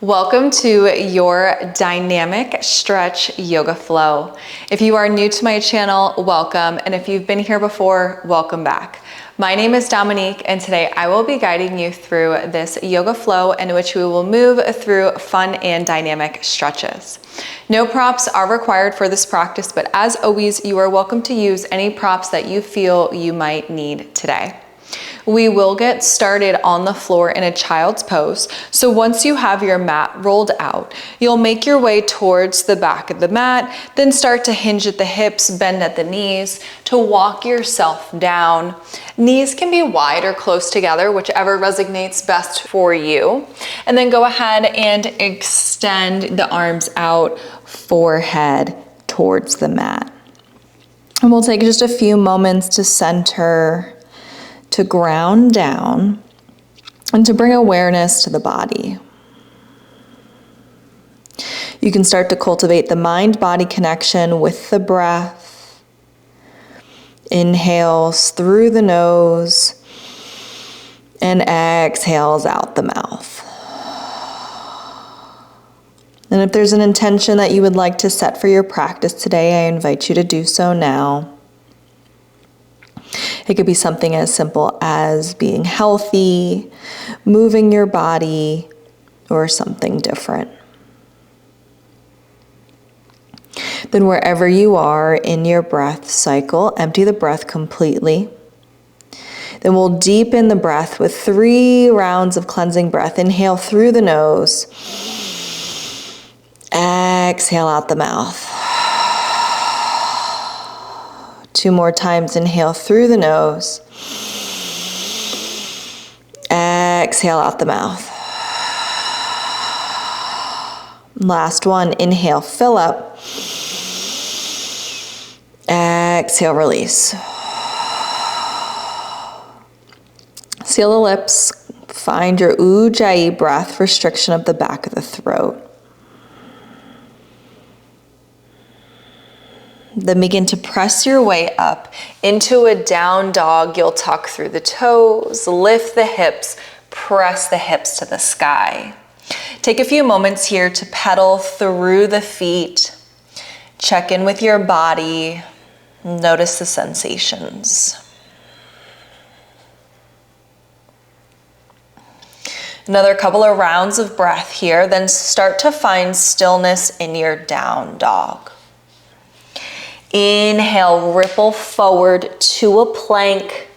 Welcome to your dynamic stretch yoga flow. If you are new to my channel, welcome. And if you've been here before, welcome back. My name is Dominique, and today I will be guiding you through this yoga flow in which we will move through fun and dynamic stretches. No props are required for this practice, but as always, you are welcome to use any props that you feel you might need today. We will get started on the floor in a child's pose. So once you have your mat rolled out, you'll make your way towards the back of the mat, then start to hinge at the hips, bend at the knees to walk yourself down. Knees can be wide or close together, whichever resonates best for you. And then go ahead and extend the arms out, forehead towards the mat. And we'll take just a few moments to center, to ground down, and to bring awareness to the body. You can start to cultivate the mind-body connection with the breath. Inhales through the nose and exhales out the mouth. And if there's an intention that you would like to set for your practice today, I invite you to do so now. It could be something as simple as being healthy, moving your body, or something different. Then wherever you are in your breath cycle, empty the breath completely. Then we'll deepen the breath with 3 rounds of cleansing breath. Inhale through the nose. Exhale out the mouth. 2 more times, inhale through the nose. Exhale out the mouth. Last one, inhale, fill up. Exhale, release. Seal the lips. Find your Ujjayi breath, restriction of the back of the throat. Then begin to press your way up into a down dog. You'll tuck through the toes, lift the hips, press the hips to the sky. Take a few moments here to pedal through the feet. Check in with your body. Notice the sensations. Another couple of rounds of breath here, then start to find stillness in your down dog. Inhale, ripple forward to a plank.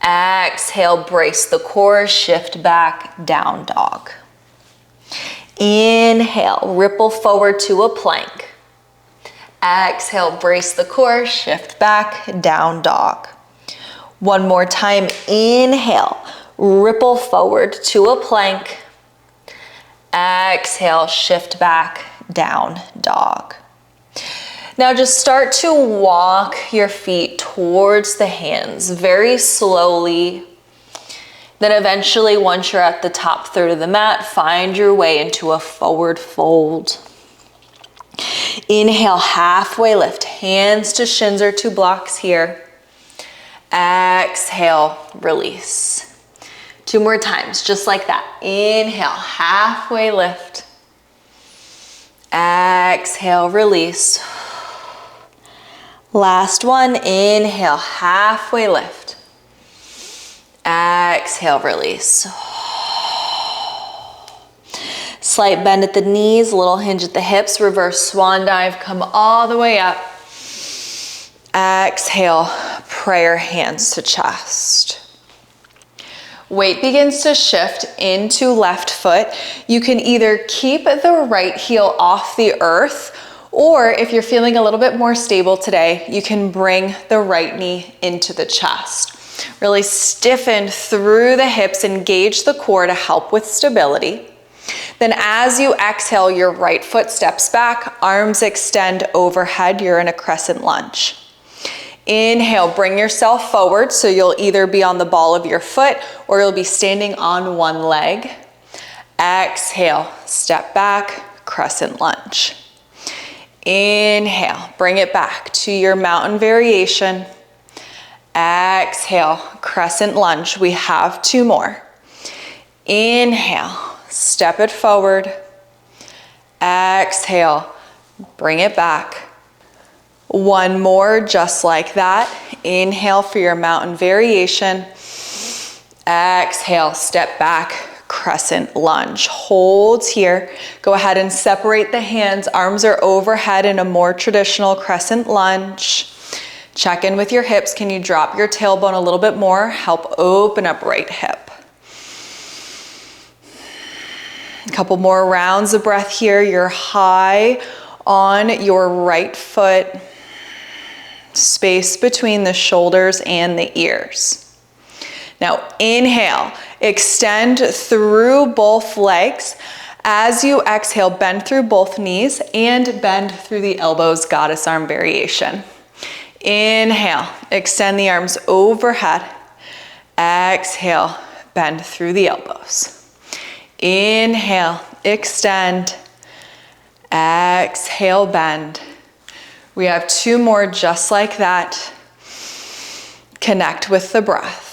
Exhale, brace the core, shift back, down dog. Inhale, ripple forward to a plank. Exhale, brace the core, shift back, down dog. One more time, inhale, ripple forward to a plank. Exhale, shift back, down dog. Now just start to walk your feet towards the hands very slowly. Then eventually, once you're at the top third of the mat, find your way into a forward fold. Inhale, halfway lift, hands to shins or to blocks here. Exhale, release. 2 more times, just like that. Inhale, halfway lift. Exhale, release. Last one, inhale, halfway lift. Exhale, release. Slight bend at the knees, little hinge at the hips, reverse swan dive, come all the way up. Exhale, prayer hands to chest. Weight begins to shift into left foot. You can either keep the right heel off the earth, or if you're feeling a little bit more stable today, you can bring the right knee into the chest. Really stiffen through the hips, engage the core to help with stability. Then as you exhale, your right foot steps back, arms extend overhead, you're in a crescent lunge. Inhale, bring yourself forward, so you'll either be on the ball of your foot or you'll be standing on one leg. Exhale, step back, crescent lunge. Inhale, bring it back to your mountain variation. Exhale, crescent lunge. We have 2 more. Inhale, step it forward. Exhale, bring it back. One more, just like that. Inhale for your mountain variation. Exhale, step back, crescent lunge. Hold here. Go ahead and separate the hands. Arms are overhead in a more traditional crescent lunge. Check in with your hips. Can you drop your tailbone a little bit more? Help open up right hip. A couple more rounds of breath here. You're high on your right foot. Space between the shoulders and the ears. Now inhale, extend through both legs. As you exhale, bend through both knees and bend through the elbows, goddess arm variation. Inhale, extend the arms overhead. Exhale, bend through the elbows. Inhale, extend. Exhale, bend. We have two more just like that. Connect with the breath.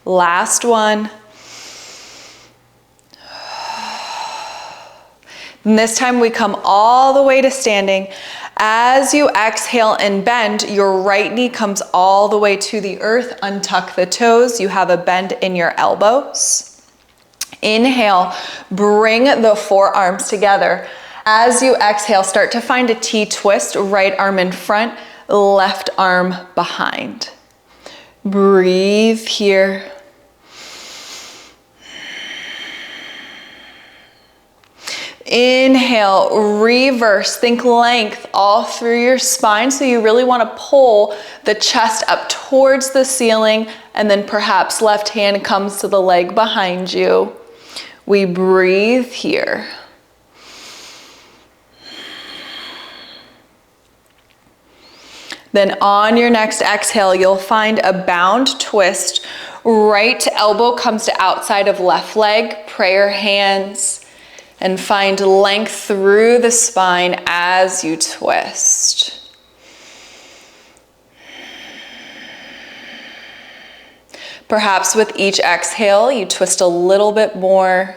Last one. And this time we come all the way to standing. As you exhale and bend, your right knee comes all the way to the earth. Untuck the toes. You have a bend in your elbows. Inhale, bring the forearms together. As you exhale, start to find a T-twist. Right arm in front, left arm behind. Breathe here. Inhale, reverse, think length all through your spine. So you really want to pull the chest up towards the ceiling, and then perhaps left hand comes to the leg behind you. We breathe here. Then on your next exhale, you'll find a bound twist. Right elbow comes to outside of left leg, prayer hands. And find length through the spine as you twist. Perhaps with each exhale, you twist a little bit more.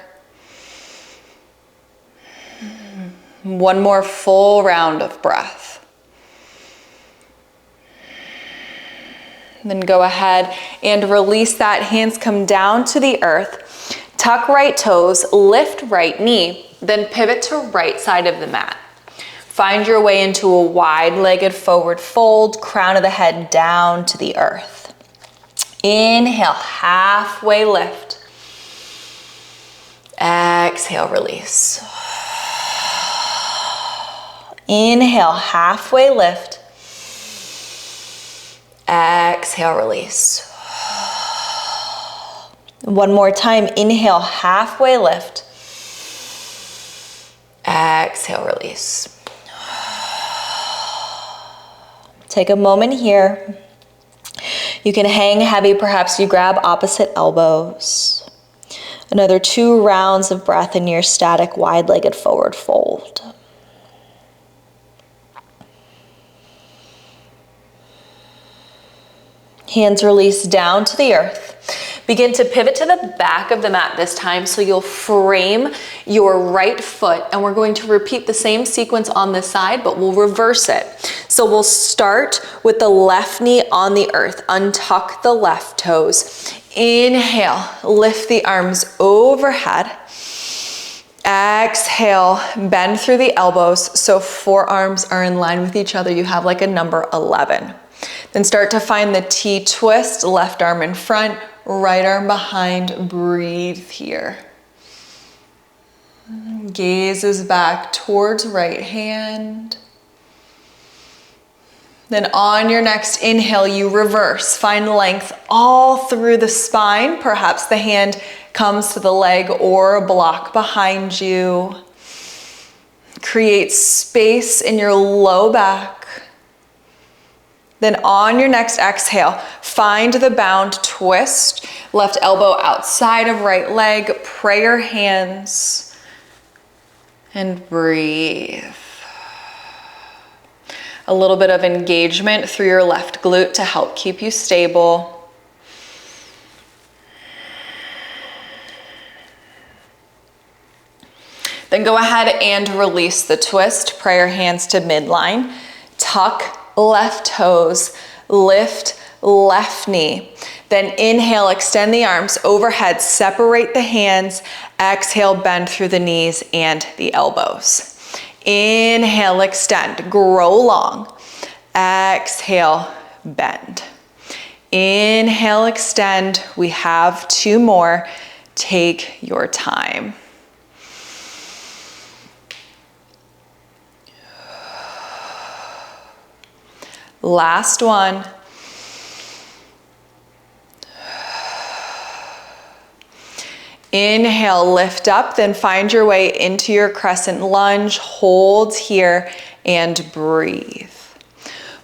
One more full round of breath. Then go ahead and release that. Hands come down to the earth. Tuck right toes, lift right knee, then pivot to right side of the mat. Find your way into a wide-legged forward fold, crown of the head down to the earth. Inhale, halfway lift. Exhale, release. Inhale, halfway lift. Exhale, release. One more time, inhale, halfway lift. Exhale, release. Take a moment here. You can hang heavy, perhaps you grab opposite elbows. Another 2 rounds of breath in your static wide-legged forward fold. Hands release down to the earth. Begin to pivot to the back of the mat this time, so you'll frame your right foot, and we're going to repeat the same sequence on this side, but we'll reverse it. So we'll start with the left knee on the earth. Untuck the left toes. Inhale, lift the arms overhead. Exhale, bend through the elbows so forearms are in line with each other. You have like a number 11. Then start to find the T-twist, left arm in front, right arm behind. Breathe here. Gaze is back towards right hand. Then on your next inhale, you reverse. Find length all through the spine. Perhaps the hand comes to the leg or a block behind you. Create space in your low back. Then on your next exhale, find the bound twist. Left elbow outside of right leg. Prayer hands. And breathe. A little bit of engagement through your left glute to help keep you stable. Then go ahead and release the twist. Pray your hands to midline. Tuck left toes, lift left knee. Then inhale, extend the arms overhead, separate the hands. Exhale, bend through the knees and the elbows. Inhale, extend, grow long. Exhale, bend. Inhale, extend. We have 2 more. Take your time. Last one. Inhale, lift up, then find your way into your crescent lunge. Hold here and breathe.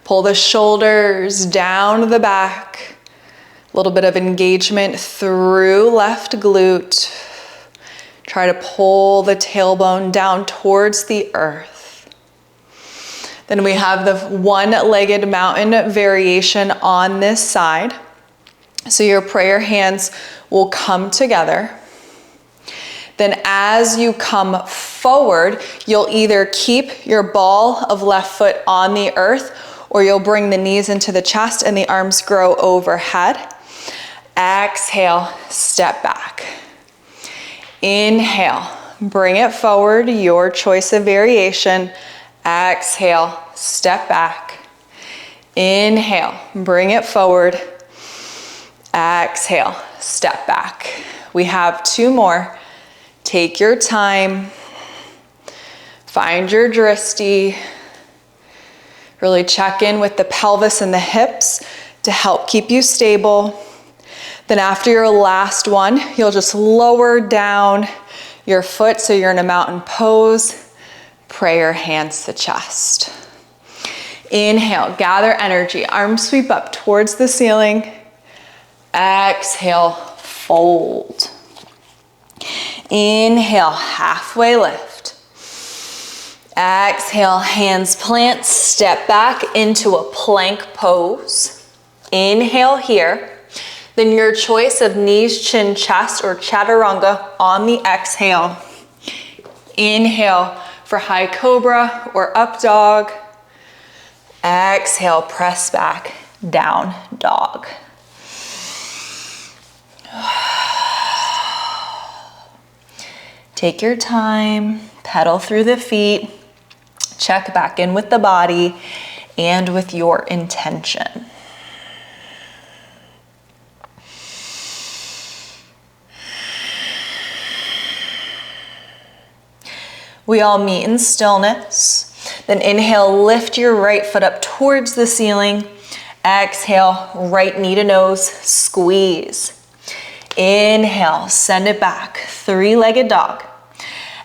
Pull the shoulders down the back. A little bit of engagement through left glute. Try to pull the tailbone down towards the earth. Then we have the one-legged mountain variation on this side. So your prayer hands will come together. Then as you come forward, you'll either keep your ball of left foot on the earth, or you'll bring the knees into the chest and the arms grow overhead. Exhale, step back. Inhale, bring it forward, your choice of variation. Exhale, step back. Inhale, bring it forward. Exhale, step back. We have 2 more. Take your time. Find your drishti. Really check in with the pelvis and the hips to help keep you stable. Then after your last one, you'll just lower down your foot so you're in a mountain pose. Pray your hands to chest. Inhale, gather energy. Arms sweep up towards the ceiling. Exhale, fold. Inhale, halfway lift. Exhale, hands plant, step back into a plank pose. Inhale here. Then your choice of knees, chin, chest, or chaturanga on the exhale. Inhale for high cobra or up dog. Exhale, press back, down dog. Take your time, pedal through the feet, check back in with the body and with your intention. We all meet in stillness. Then inhale, lift your right foot up towards the ceiling. Exhale, right knee to nose, squeeze. Inhale, send it back, 3-legged dog.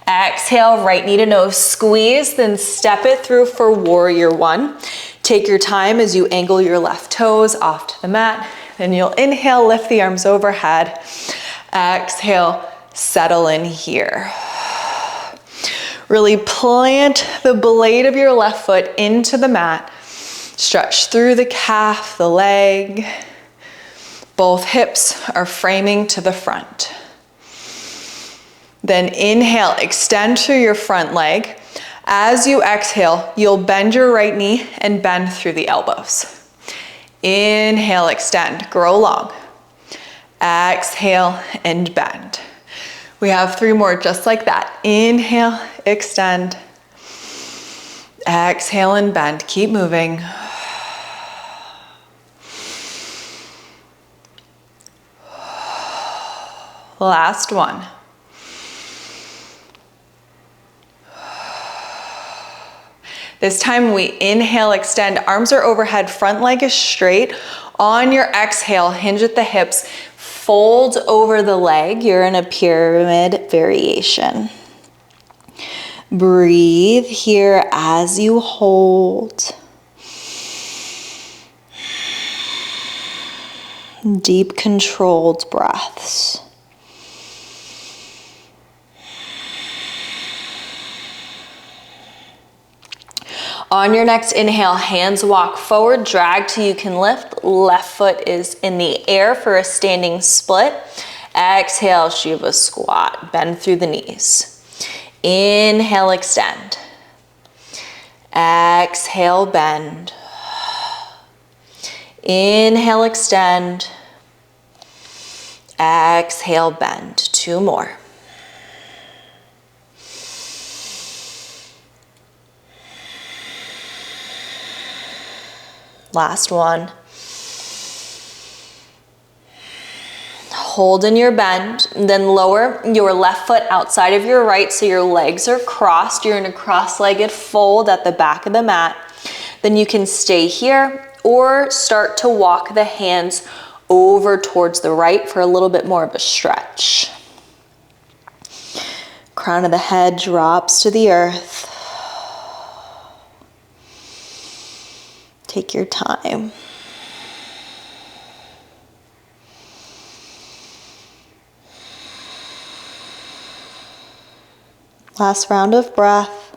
Exhale, right knee to nose, squeeze, then step it through for warrior 1. Take your time as you angle your left toes off to the mat. Then you'll inhale, lift the arms overhead. Exhale, settle in here. Really plant the blade of your left foot into the mat. Stretch through the calf, the leg. Both hips are framing to the front. Then inhale, extend through your front leg. As you exhale, you'll bend your right knee and bend through the elbows. Inhale, extend, grow long. Exhale and bend. We have 3 more just like that. Inhale, extend. Exhale and bend. Keep moving. Last one. This time we inhale, extend, arms are overhead, front leg is straight. On your exhale, hinge at the hips, fold over the leg. You're in a pyramid variation. Breathe here as you hold. Deep, controlled breaths. On your next inhale, hands walk forward, drag till you can lift. Left foot is in the air for a standing split. Exhale, Shiva squat, bend through the knees. Inhale, extend. Exhale, bend. Inhale, extend. Exhale, bend. 2 more. Last one. Hold in your bend, then lower your left foot outside of your right so your legs are crossed. You're in a cross-legged fold at the back of the mat. Then you can stay here or start to walk the hands over towards the right for a little bit more of a stretch. Crown of the head drops to the earth. Take your time. Last round of breath.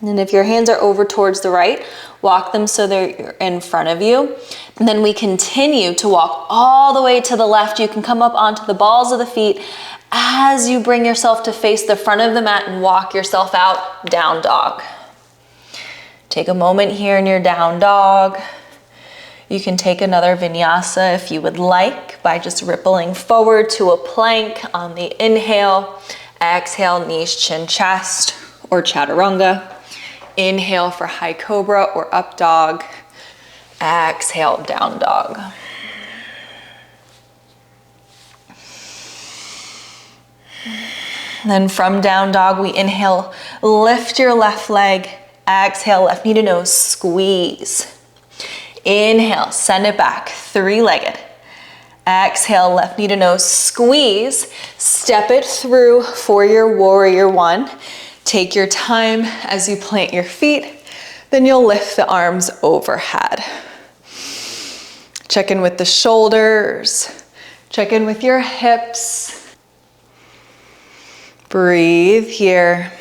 And if your hands are over towards the right, walk them so they're in front of you. And then we continue to walk all the way to the left. You can come up onto the balls of the feet as you bring yourself to face the front of the mat and walk yourself out, down dog. Take a moment here in your down dog. You can take another vinyasa if you would like by just rippling forward to a plank on the inhale. Exhale, knees, chin, chest, or chaturanga. Inhale for high cobra or up dog. Exhale, down dog. Then from down dog, we inhale, lift your left leg. Exhale, left knee to nose, squeeze. Inhale, send it back, 3-legged. Exhale, left knee to nose, squeeze. Step it through for your warrior 1. Take your time as you plant your feet. Then you'll lift the arms overhead. Check in with the shoulders. Check in with your hips. Breathe here.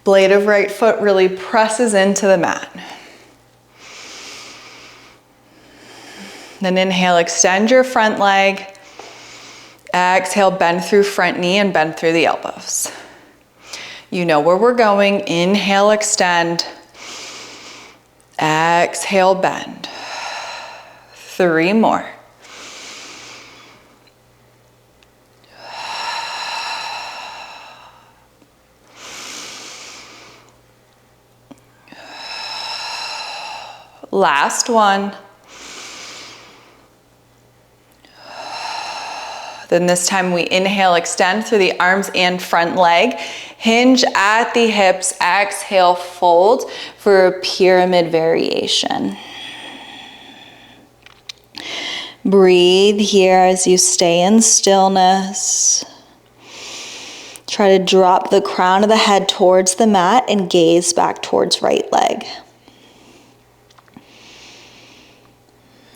Blade of right foot really presses into the mat. Then inhale, extend your front leg. Exhale, bend through front knee and bend through the elbows. You know where we're going. Inhale, extend. Exhale, bend. 3 more. Last one. Then this time we inhale, extend through the arms and front leg. Hinge at the hips. Exhale, fold for a pyramid variation. Breathe here as you stay in stillness. Try to drop the crown of the head towards the mat and gaze back towards right leg.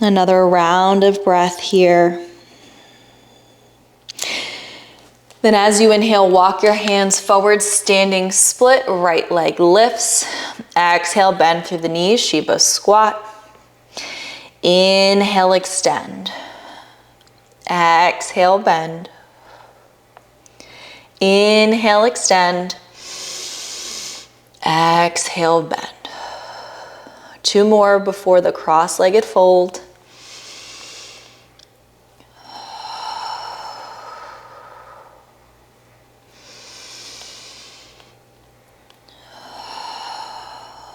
Another round of breath here. Then as you inhale, walk your hands forward, standing split, right leg lifts. Exhale, bend through the knees, Shiva squat. Inhale, extend. Exhale, bend. Inhale, extend. Exhale, bend. 2 more before the cross-legged fold.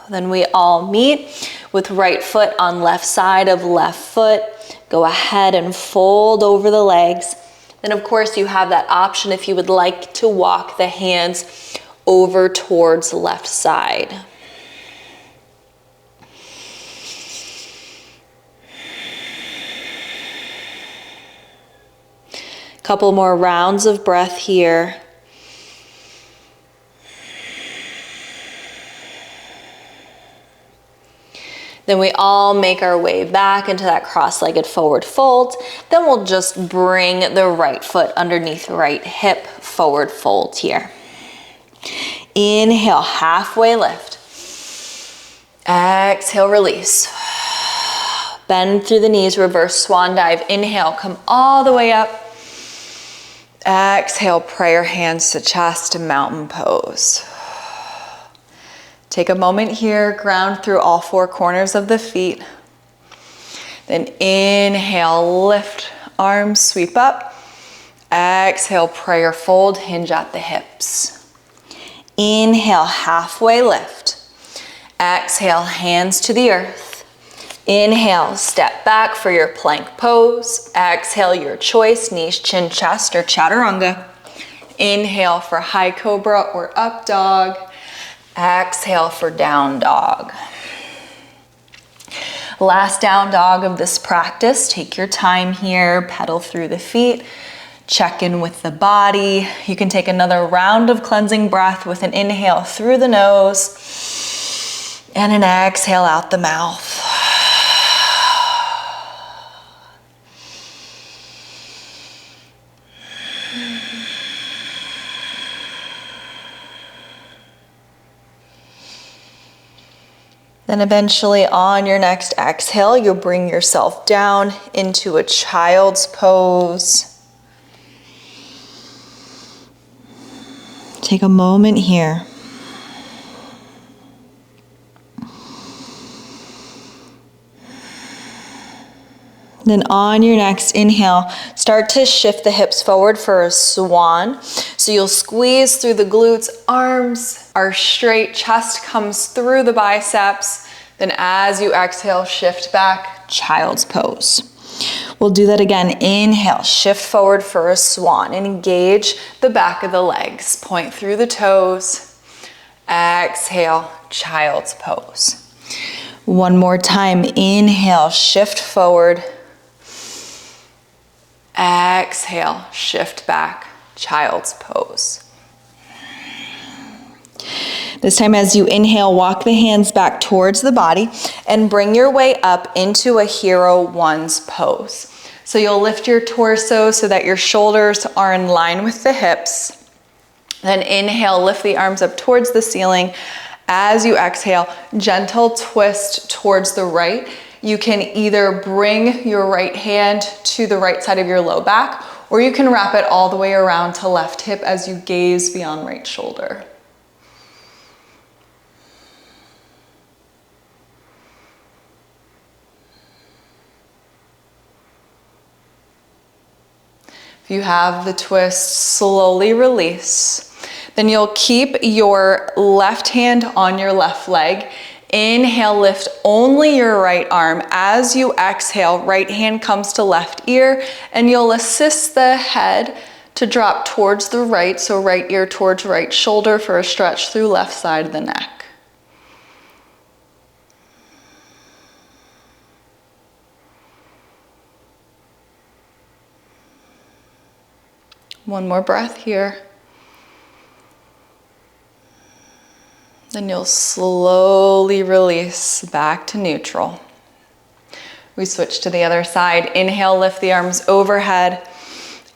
Then we all meet with right foot on left side of left foot. Go ahead and fold over the legs. Then of course you have that option if you would like to walk the hands over towards left side. Couple more rounds of breath here. Then we all make our way back into that cross-legged forward fold. Then we'll just bring the right foot underneath the right hip, forward fold here. Inhale, halfway lift. Exhale, release. Bend through the knees, reverse swan dive. Inhale, come all the way up. Exhale, prayer hands to chest, mountain pose. Take a moment here, ground through all four corners of the feet. Then inhale, lift, arms sweep up. Exhale, prayer fold, hinge at the hips. Inhale, halfway lift. Exhale, hands to the earth. Inhale, step back for your plank pose. Exhale, your choice, knees, chin, chest, or chaturanga. Inhale for high cobra or up dog. Exhale for down dog. Last down dog of this practice. Take your time here, pedal through the feet. Check in with the body. You can take another round of cleansing breath with an inhale through the nose and an exhale out the mouth. Then eventually on your next exhale, you'll bring yourself down into a child's pose. Take a moment here. Then on your next inhale, start to shift the hips forward for a swan. So you'll squeeze through the glutes, arms are straight, chest comes through the biceps. Then as you exhale, shift back, child's pose. We'll do that again. Inhale, shift forward for a swan and engage the back of the legs. Point through the toes. Exhale, child's pose. One more time. Inhale, shift forward. Exhale, shift back, child's pose. This time as you inhale, walk the hands back towards the body and bring your way up into a hero one's pose. So you'll lift your torso so that your shoulders are in line with the hips. Then inhale, lift the arms up towards the ceiling. As you exhale, gentle twist towards the right. You can either bring your right hand to the right side of your low back, or you can wrap it all the way around to left hip as you gaze beyond right shoulder. If you have the twist, slowly release. Then you'll keep your left hand on your left leg. Inhale, lift only your right arm. As you exhale, right hand comes to left ear, and you'll assist the head to drop towards the right, so right ear towards right shoulder for a stretch through left side of the neck. One more breath here. Then you'll slowly release back to neutral. We switch to the other side. Inhale, lift the arms overhead.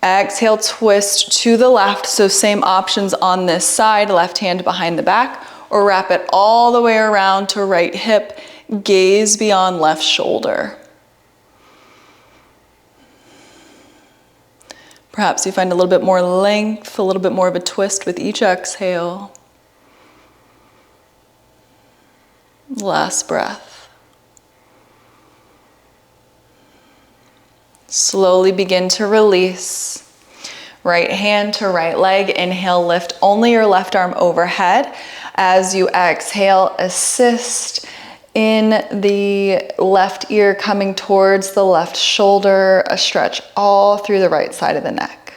Exhale, twist to the left. So same options on this side, left hand behind the back, or wrap it all the way around to right hip, gaze beyond left shoulder. Perhaps you find a little bit more length, a little bit more of a twist with each exhale. Last breath. Slowly begin to release. Right hand to right leg. Inhale, lift only your left arm overhead. As you exhale, assist in the left ear coming towards the left shoulder, a stretch all through the right side of the neck.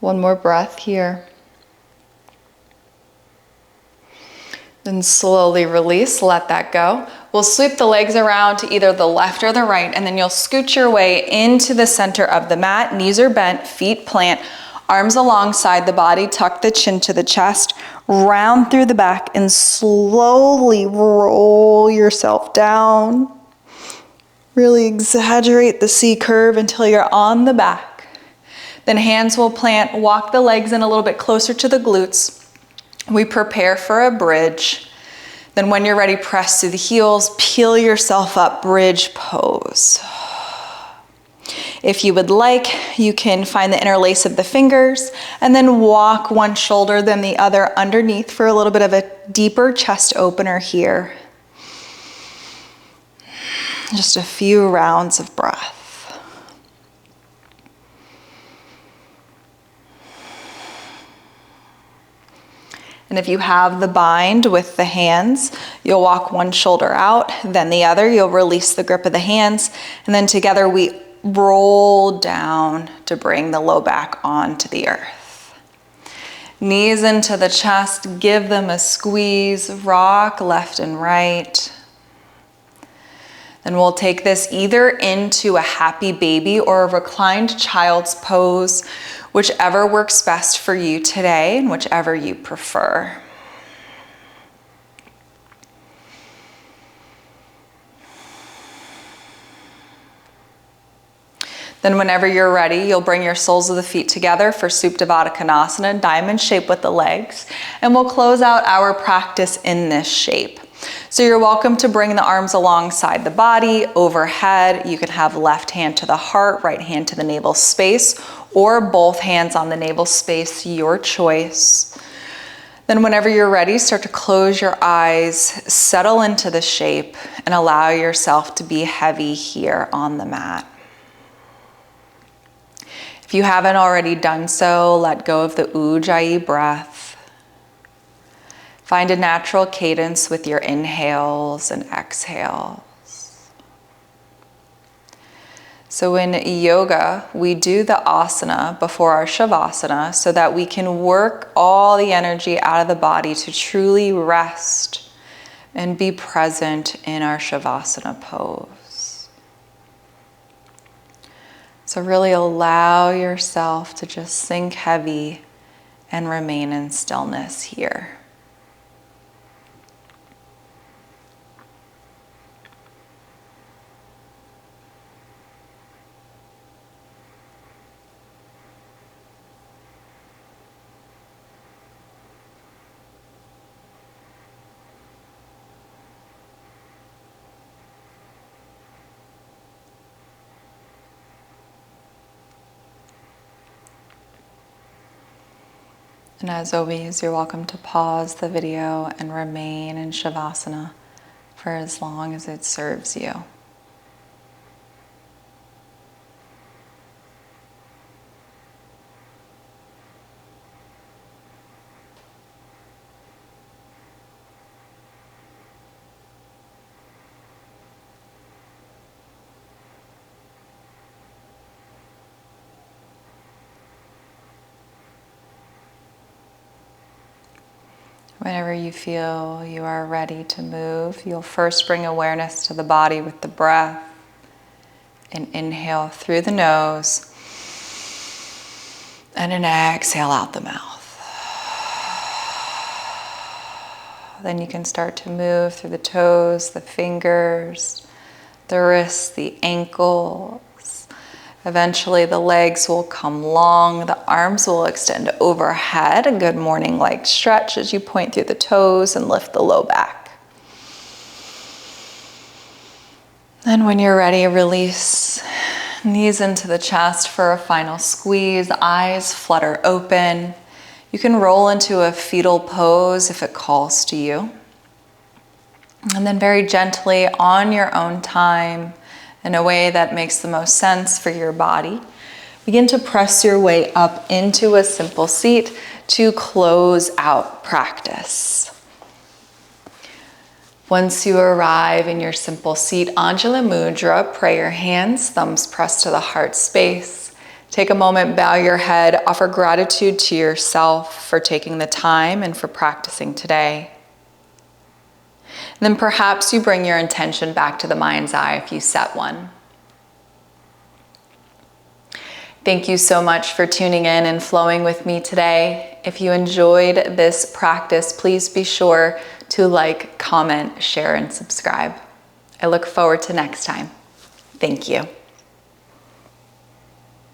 One more breath here. Then slowly release, let that go. We'll sweep the legs around to either the left or the right, and then you'll scoot your way into the center of the mat. Knees are bent, feet plant, arms alongside the body, tuck the chin to the chest, round through the back, and slowly roll yourself down. Really exaggerate the C curve until you're on the back. Then hands will plant, walk the legs in a little bit closer to the glutes. We prepare for a bridge. Then when you're ready, press through the heels, peel yourself up, bridge pose. If you would like, you can find the interlace of the fingers and then walk one shoulder then the other underneath for a little bit of a deeper chest opener here. Just a few rounds of breath. And if you have the bind with the hands, you'll walk one shoulder out, then the other. You'll release the grip of the hands, and then together we roll down to bring the low back onto the earth. Knees into the chest, give them a squeeze, rock left and right. Then we'll take this either into a happy baby or a reclined child's pose, whichever works best for you today and whichever you prefer. Then whenever you're ready, you'll bring your soles of the feet together for Supta Konasana, diamond shape with the legs, and we'll close out our practice in this shape. So you're welcome to bring the arms alongside the body, overhead. You can have left hand to the heart, right hand to the navel space, or both hands on the navel space, your choice. Then whenever you're ready, start to close your eyes, settle into the shape, and allow yourself to be heavy here on the mat. If you haven't already done so, let go of the Ujjayi breath. Find a natural cadence with your inhales and exhales. So in yoga, we do the asana before our shavasana so that we can work all the energy out of the body to truly rest and be present in our shavasana pose. So really allow yourself to just sink heavy and remain in stillness here. And as always, you're welcome to pause the video and remain in Shavasana for as long as it serves you. Whenever you feel you are ready to move, you'll first bring awareness to the body with the breath and inhale through the nose and an exhale out the mouth. Then you can start to move through the toes, the fingers, the wrists, the ankles. Eventually the legs will come long, the arms will extend overhead, a good morning-like stretch as you point through the toes and lift the low back. Then when you're ready, release knees into the chest for a final squeeze, eyes flutter open. You can roll into a fetal pose if it calls to you. And then very gently on your own time, in a way that makes the most sense for your body, begin to press your way up into a simple seat to close out practice. Once you arrive in your simple seat, Anjali Mudra, pray your hands, thumbs pressed to the heart space. Take a moment, bow your head, offer gratitude to yourself for taking the time and for practicing today. And then perhaps you bring your intention back to the mind's eye if you set one. Thank you so much for tuning in and flowing with me today. If you enjoyed this practice, please be sure to like, comment, share, and subscribe. I look forward to next time. Thank you.